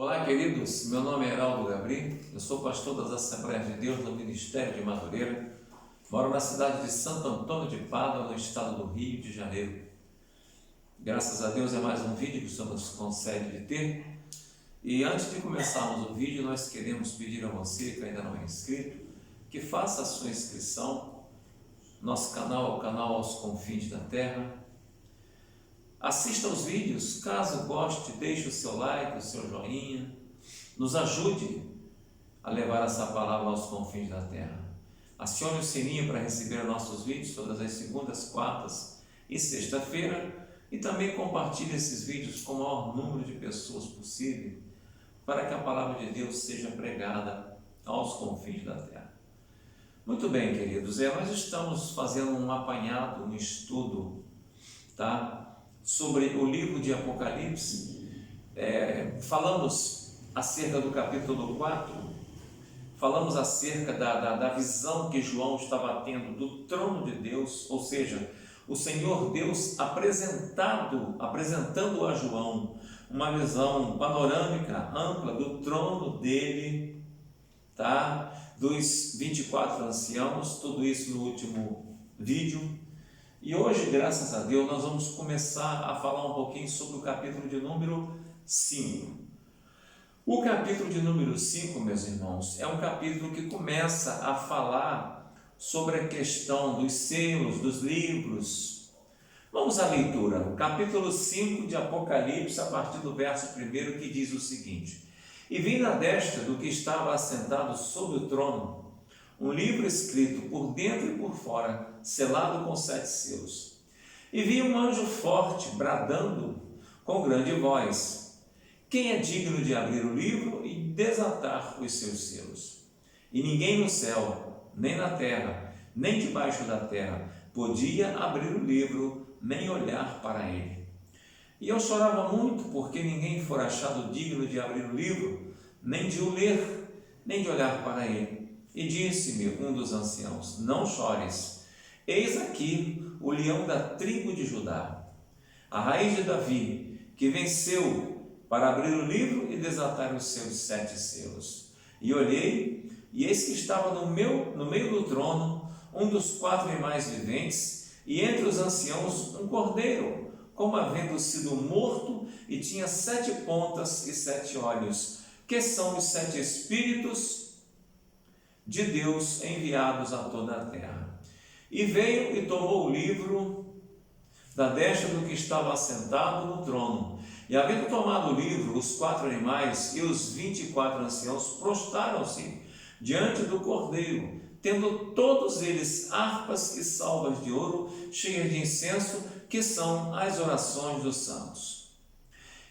Olá, queridos. Meu nome é Heraldo Gabri, eu sou pastor das Assembleias de Deus do Ministério de Madureira. Moro na cidade de Santo Antônio de Pádua, no estado do Rio de Janeiro. Graças a Deus é mais um vídeo que o Senhor nos concede de ter. E antes de começarmos o vídeo, nós queremos pedir a você que ainda não é inscrito, que faça a sua inscrição. Nosso canal é o canal Aos Confins da Terra. Assista aos vídeos, caso goste, deixe o seu like, o seu joinha, nos ajude a levar essa palavra aos confins da terra. Acione o sininho para receber nossos vídeos todas as segundas, quartas e sexta-feira e também compartilhe esses vídeos com o maior número de pessoas possível para que a palavra de Deus seja pregada aos confins da terra. Muito bem, queridos, nós estamos fazendo um apanhado, um estudo, sobre o livro de Apocalipse. Falamos acerca do capítulo 4, falamos acerca da visão que João estava tendo do trono de Deus, ou seja, o Senhor Deus apresentando a João uma visão panorâmica, ampla do trono dele, dos 24 anciãos, tudo isso no último vídeo. E hoje, graças a Deus, nós vamos começar a falar um pouquinho sobre o capítulo de número 5. O capítulo de número 5, meus irmãos, é um capítulo que começa a falar sobre a questão dos selos, dos livros. Vamos à leitura. O capítulo 5 de Apocalipse, a partir do verso 1, que diz o seguinte: E vi na destra do que estava assentado sobre o trono um livro escrito por dentro e por fora, selado com 7 selos. E vi um anjo forte, bradando com grande voz: Quem é digno de abrir o livro e desatar os seus selos? E ninguém no céu, nem na terra, nem debaixo da terra, podia abrir o livro, nem olhar para ele. E eu chorava muito, porque ninguém fora achado digno de abrir o livro, nem de o ler, nem de olhar para ele. E disse-me um dos anciãos: Não chores, eis aqui o leão da tribo de Judá, a raiz de Davi, que venceu para abrir o livro e desatar os seus 7 selos. E olhei, e eis que estava no meio do trono um dos 4 animais viventes, e entre os anciãos um cordeiro, como havendo sido morto, e tinha 7 pontas e 7 olhos, que são os 7 espíritos de Deus enviados a toda a terra. E veio e tomou o livro da destra do que estava assentado no trono. E havendo tomado o livro, os 4 animais e os 24 anciãos prostraram-se diante do cordeiro, tendo todos eles harpas e salvas de ouro cheias de incenso, que são as orações dos santos.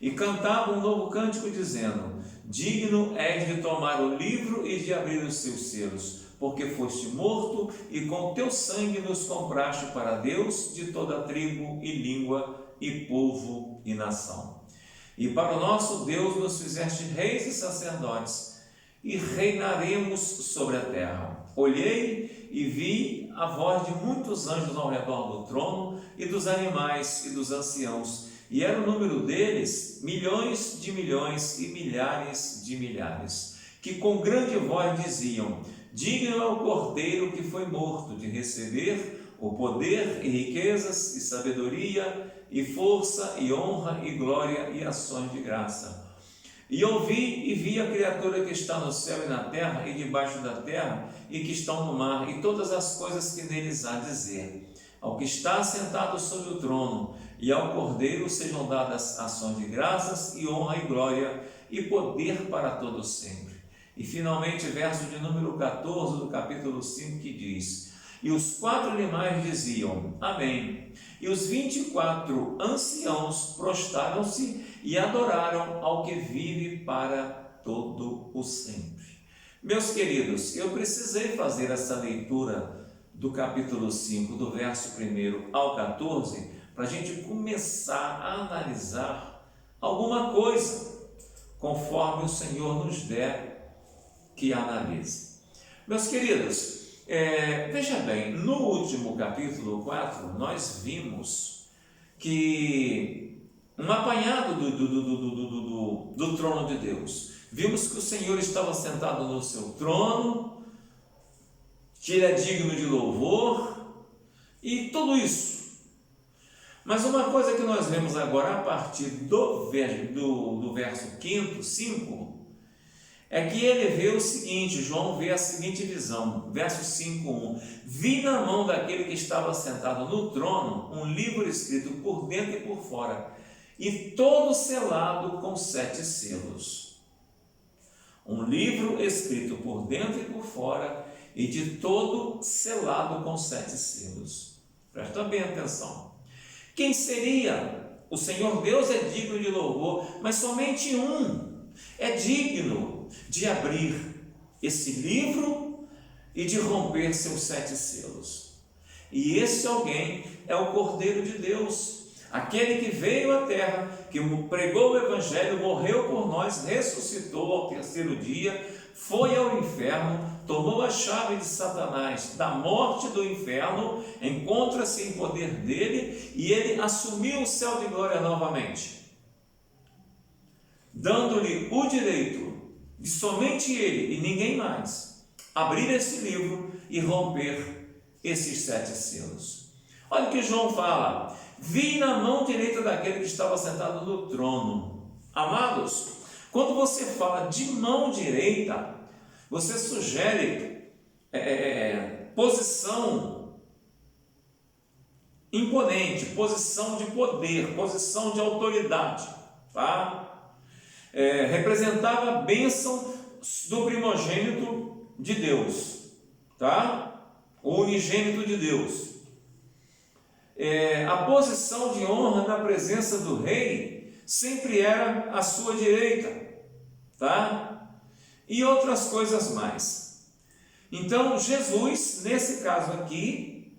E cantavam um novo cântico, dizendo: Digno és de tomar o livro e de abrir os seus selos, porque foste morto e com teu sangue nos compraste para Deus de toda tribo e língua e povo e nação. E para o nosso Deus nos fizeste reis e sacerdotes, e reinaremos sobre a terra. Olhei e vi a voz de muitos anjos ao redor do trono, e dos animais e dos anciãos, e era o número deles milhões de milhões e milhares de milhares, que com grande voz diziam: Digno é o cordeiro que foi morto de receber o poder e riquezas e sabedoria e força e honra e glória e ações de graça. E ouvi e vi a criatura que está no céu e na terra e debaixo da terra e que estão no mar, e todas as coisas que neles há dizer: Ao que está sentado sobre o trono e ao Cordeiro sejam dadas ações de graças e honra e glória e poder para todos sempre. E finalmente, verso de número 14 do capítulo 5, que diz: E os 4 animais diziam: Amém. E os 24 anciãos prostraram-se e adoraram ao que vive para todo o sempre. Meus queridos, eu precisei fazer essa leitura do capítulo 5, do verso 1 ao 14, para a gente começar a analisar alguma coisa, conforme o Senhor nos der que analise. Meus queridos, veja bem, no último capítulo 4, nós vimos que um apanhado do trono de Deus. Vimos que o Senhor estava sentado no seu trono, que Ele é digno de louvor e tudo isso. Mas uma coisa que nós vemos agora a partir do verso 5, é que ele vê o seguinte, João vê a seguinte visão, verso 5:1: vi na mão daquele que estava sentado no trono um livro escrito por dentro e por fora, e todo selado com 7 selos. Um livro escrito por dentro e por fora, e de todo selado com 7 selos. Presta bem atenção. Quem seria? O Senhor Deus é digno de louvor, mas somente um é digno de abrir esse livro e de romper seus 7 selos. E esse alguém é o Cordeiro de Deus, aquele que veio à terra, que pregou o Evangelho, morreu por nós, ressuscitou ao 3º dia, foi ao inferno, tomou a chave de Satanás, da morte do inferno, encontra-se em poder dele, e ele assumiu o céu de glória novamente, dando-lhe o direito de somente ele e ninguém mais abrir esse livro e romper esses 7 selos. Olha o que João fala: vi na mão direita daquele que estava sentado no trono. Amados, quando você fala de mão direita, você sugere posição imponente, posição de poder, posição de autoridade, tá? Representava a bênção do primogênito de Deus, tá? O unigênito de Deus. A posição de honra na presença do rei sempre era à sua direita, tá? E outras coisas mais. Então, Jesus, nesse caso aqui,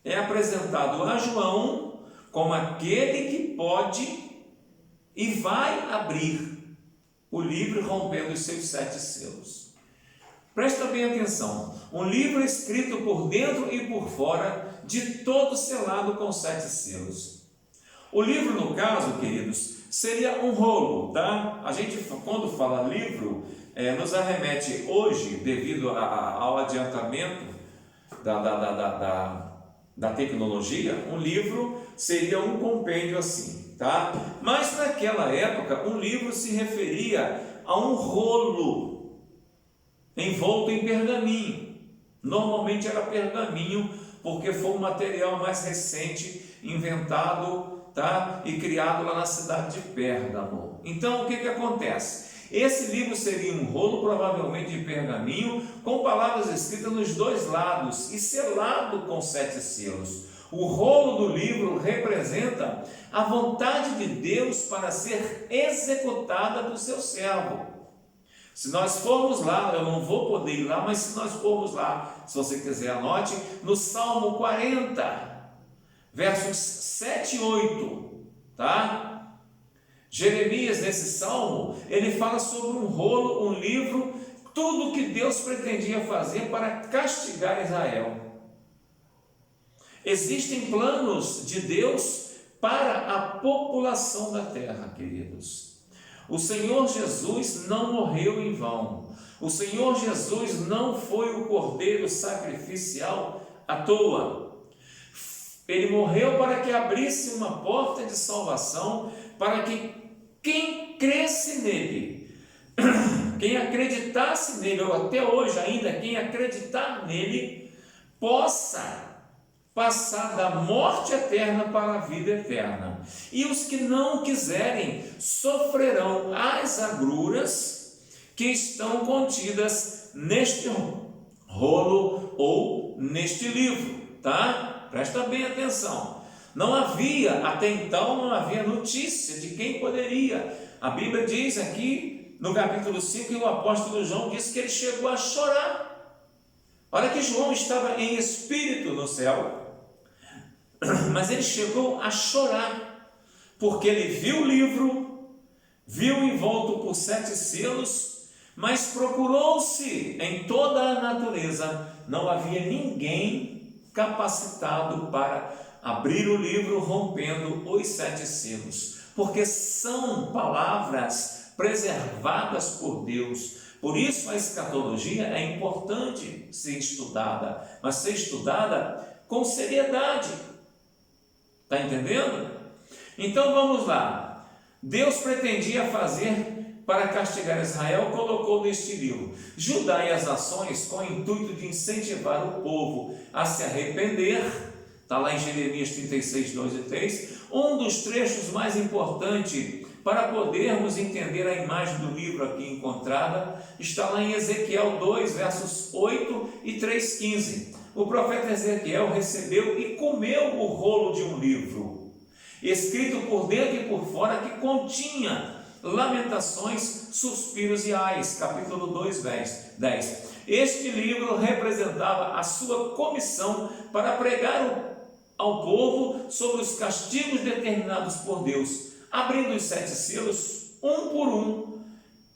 é apresentado a João como aquele que pode e vai abrir o livro rompendo os seus 7 selos. Presta bem atenção: um livro escrito por dentro e por fora, de todo selado com 7 selos. O livro, no caso, queridos, seria um rolo, tá? A gente, quando fala livro, nos arremete hoje, devido ao adiantamento da tecnologia, um livro seria um compêndio assim, tá? Mas naquela época, um livro se referia a um rolo envolto em pergaminho. Normalmente era pergaminho, porque foi um material mais recente inventado, tá? E criado lá na cidade de Pérgamo. Então, o que acontece? Esse livro seria um rolo, provavelmente de pergaminho, com palavras escritas nos 2 lados e selado com 7 selos. O rolo do livro representa a vontade de Deus para ser executada do seu servo. Se nós formos lá, eu não vou poder ir lá, mas se nós formos lá, se você quiser anote, no Salmo 40, versos 7 e 8, tá? Jeremias, nesse salmo, ele fala sobre um rolo, um livro, tudo o que Deus pretendia fazer para castigar Israel. Existem planos de Deus para a população da terra, queridos. O Senhor Jesus não morreu em vão. O Senhor Jesus não foi o cordeiro sacrificial à toa. Ele morreu para que abrisse uma porta de salvação, para que quem cresce nele, quem acreditasse nele, ou até hoje ainda, quem acreditar nele, possa passar da morte eterna para a vida eterna. E os que não quiserem sofrerão as agruras que estão contidas neste rolo ou neste livro, tá? Presta bem atenção. Não havia, até então, não havia notícia de quem poderia. A Bíblia diz aqui, no capítulo 5, que o apóstolo João disse que ele chegou a chorar. Olha que João estava em espírito no céu, mas ele chegou a chorar, porque ele viu o livro, viu envolto por 7 selos, mas procurou-se em toda a natureza, não havia ninguém capacitado para abrir o livro rompendo os 7 selos. porque são palavras preservadas por Deus. Por isso a escatologia é importante ser estudada, mas ser estudada com seriedade. Está entendendo? Então vamos lá. Deus pretendia fazer para castigar Israel, colocou neste livro: julgai as nações com o intuito de incentivar o povo a se arrepender. Está lá em Jeremias 36, 2 e 3. Um dos trechos mais importantes para podermos entender a imagem do livro aqui encontrada está lá em Ezequiel 2, versos 8 e 3,15. O profeta Ezequiel recebeu e comeu o rolo de um livro, escrito por dentro e por fora, que continha lamentações, suspiros e ais. Capítulo 2, 10. Este livro representava a sua comissão para pregar ao povo sobre os castigos determinados por Deus. Abrindo os 7 selos, um por um,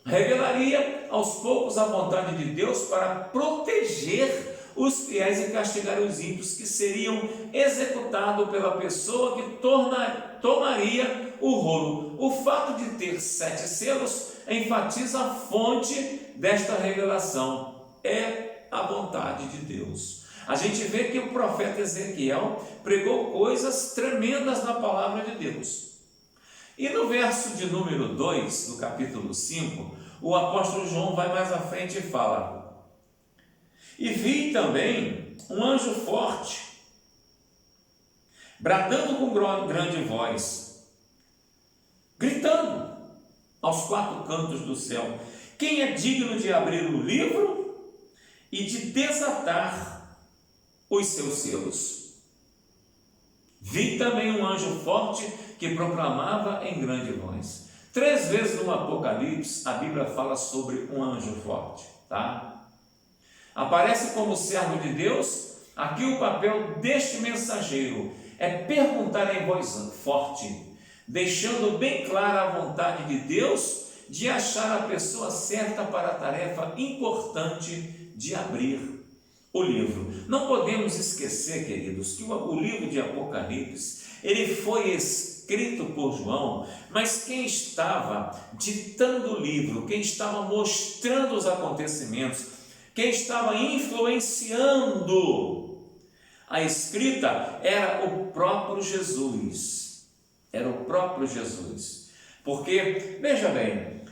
revelaria aos poucos a vontade de Deus para proteger os fiéis e castigar os ímpios, que seriam executados pela pessoa que tomaria o rolo. O fato de ter 7 selos enfatiza a fonte desta revelação: é a vontade de Deus. A gente vê que o profeta Ezequiel pregou coisas tremendas na palavra de Deus. E no verso de número 2, do capítulo 5, o apóstolo João vai mais à frente e fala: e vi também um anjo forte, bradando com grande voz, gritando aos 4 cantos do céu: quem é digno de abrir o livro e de desatar os seus selos? Vi também um anjo forte que proclamava em grande voz. 3 vezes no Apocalipse a Bíblia fala sobre um anjo forte, tá? Aparece como servo de Deus. Aqui o papel deste mensageiro é perguntar em voz forte, deixando bem clara a vontade de Deus de achar a pessoa certa para a tarefa importante de abrir o livro. Não podemos esquecer, queridos, que o livro de Apocalipse, ele foi escrito por João, mas quem estava ditando o livro, quem estava mostrando os acontecimentos, quem estava influenciando a escrita era o próprio Jesus. Era o próprio Jesus. Porque, veja bem,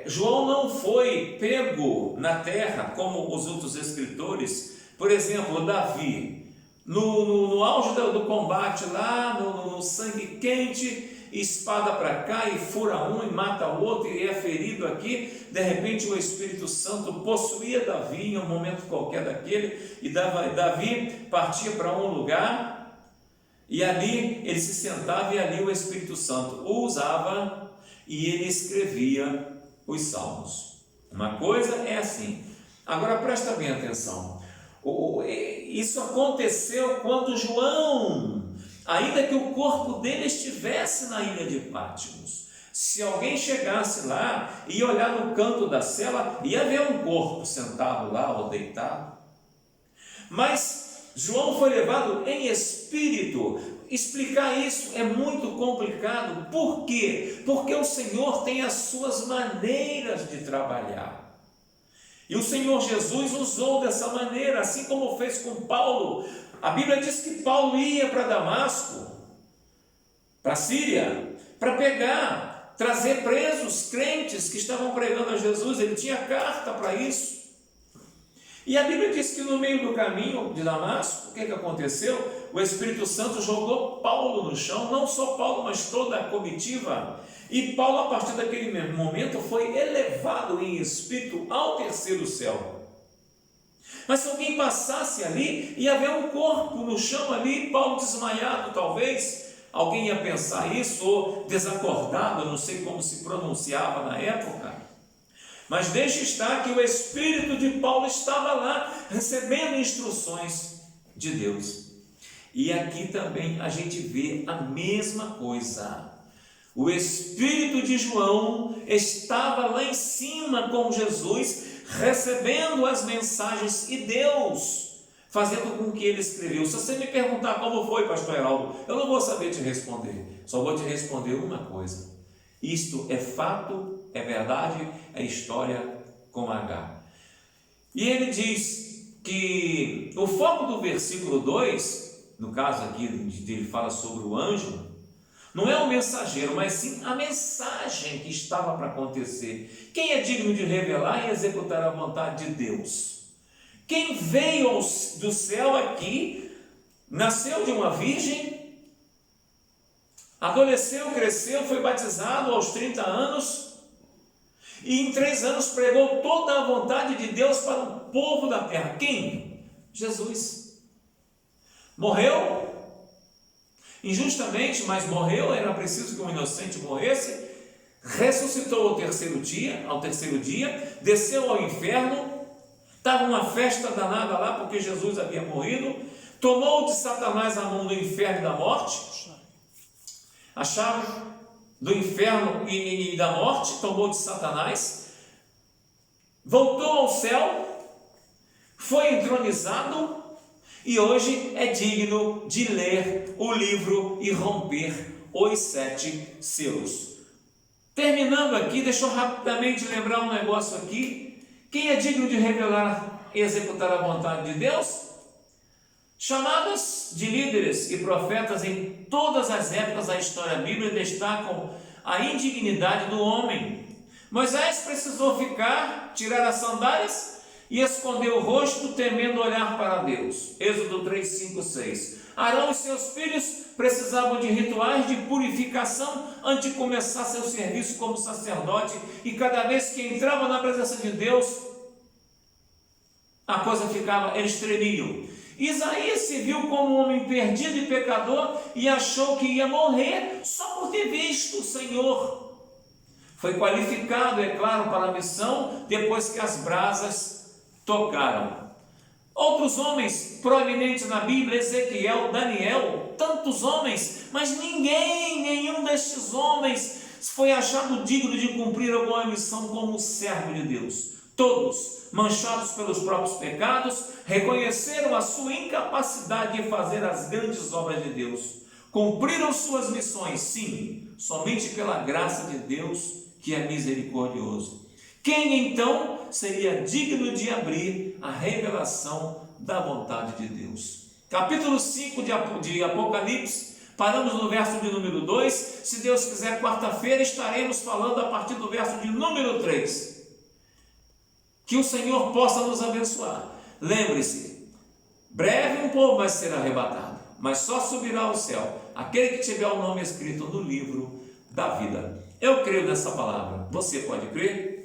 João não foi pego na terra como os outros escritores. Por exemplo, Davi, no auge do combate lá, no sangue quente, espada para cá e fura um e mata o outro e é ferido aqui. De repente o Espírito Santo possuía Davi em um momento qualquer daquele, e Davi partia para um lugar e ali ele se sentava, e ali o Espírito Santo o usava e ele escrevia os salmos. Uma coisa é assim. Agora presta bem atenção. Isso aconteceu quando João, ainda que o corpo dele estivesse na ilha de Patmos, se alguém chegasse lá e olhar no canto da cela, ia ver um corpo sentado lá ou deitado. Mas João foi levado em espírito. Explicar isso é muito complicado. Por quê? Porque o Senhor tem as suas maneiras de trabalhar. E o Senhor Jesus usou dessa maneira, assim como fez com Paulo. A Bíblia diz que Paulo ia para Damasco, para a Síria, para trazer presos crentes que estavam pregando a Jesus. Ele tinha carta para isso. E a Bíblia diz que no meio do caminho de Damasco, o que aconteceu? O Espírito Santo jogou Paulo no chão, não só Paulo, mas toda a comitiva. E Paulo, a partir daquele momento, foi elevado em espírito ao 3º céu. Mas se alguém passasse ali, ia haver um corpo no chão ali, Paulo desmaiado talvez. Alguém ia pensar isso, ou desacordado, eu não sei como se pronunciava na época. Mas deixe estar que o espírito de Paulo estava lá, recebendo instruções de Deus. E aqui também a gente vê a mesma coisa. O espírito de João estava lá em cima com Jesus, recebendo as mensagens, e Deus fazendo com que ele escreveu. Se você me perguntar como foi, pastor Heraldo, eu não vou saber te responder. Só vou te responder uma coisa: isto é fato, é verdade, é história com H. E ele diz que o foco do versículo 2, no caso aqui, ele fala sobre o anjo, não é o mensageiro, mas sim a mensagem que estava para acontecer. Quem é digno de revelar e executar a vontade de Deus? Quem veio do céu aqui, nasceu de uma virgem, adolesceu, cresceu, foi batizado aos 30 anos e em 3 anos pregou toda a vontade de Deus para o povo da terra. Quem? Jesus. Morreu injustamente, mas morreu, era preciso que um inocente morresse. Ressuscitou ao terceiro dia, desceu ao inferno. Estava uma festa danada lá, porque Jesus havia morrido. Tomou de Satanás a mão do inferno e da morte, a chave do inferno e da morte, tomou de Satanás, voltou ao céu, foi entronizado e hoje é digno de ler o livro e romper os 7 selos. Terminando aqui, deixa eu rapidamente lembrar um negócio aqui. Quem é digno de revelar e executar a vontade de Deus? Chamadas de líderes e profetas em todas as épocas da história bíblica destacam a indignidade do homem. Moisés precisou tirar as sandálias e esconder o rosto, temendo olhar para Deus. Êxodo 3, 5, 6. Arão e seus filhos precisavam de rituais de purificação antes de começar seu serviço como sacerdote, e cada vez que entravam na presença de Deus, a coisa ficava, eles tremiam. Isaías se viu como um homem perdido e pecador e achou que ia morrer só por ter visto o Senhor. Foi qualificado, é claro, para a missão depois que as brasas tocaram. Outros homens proeminentes na Bíblia, Ezequiel, Daniel, tantos homens, mas nenhum destes homens foi achado digno de cumprir alguma missão como servo de Deus. Todos, manchados pelos próprios pecados, reconheceram a sua incapacidade de fazer as grandes obras de Deus. Cumpriram suas missões, sim, somente pela graça de Deus, que é misericordioso. Quem então seria digno de abrir a revelação da vontade de Deus? Capítulo 5 de Apocalipse, paramos no verso de número 2. Se Deus quiser, quarta-feira estaremos falando a partir do verso de número 3. Que o Senhor possa nos abençoar. Lembre-se, breve um povo vai ser arrebatado, mas só subirá ao céu aquele que tiver o nome escrito no livro da vida. Eu creio nessa palavra. Você pode crer?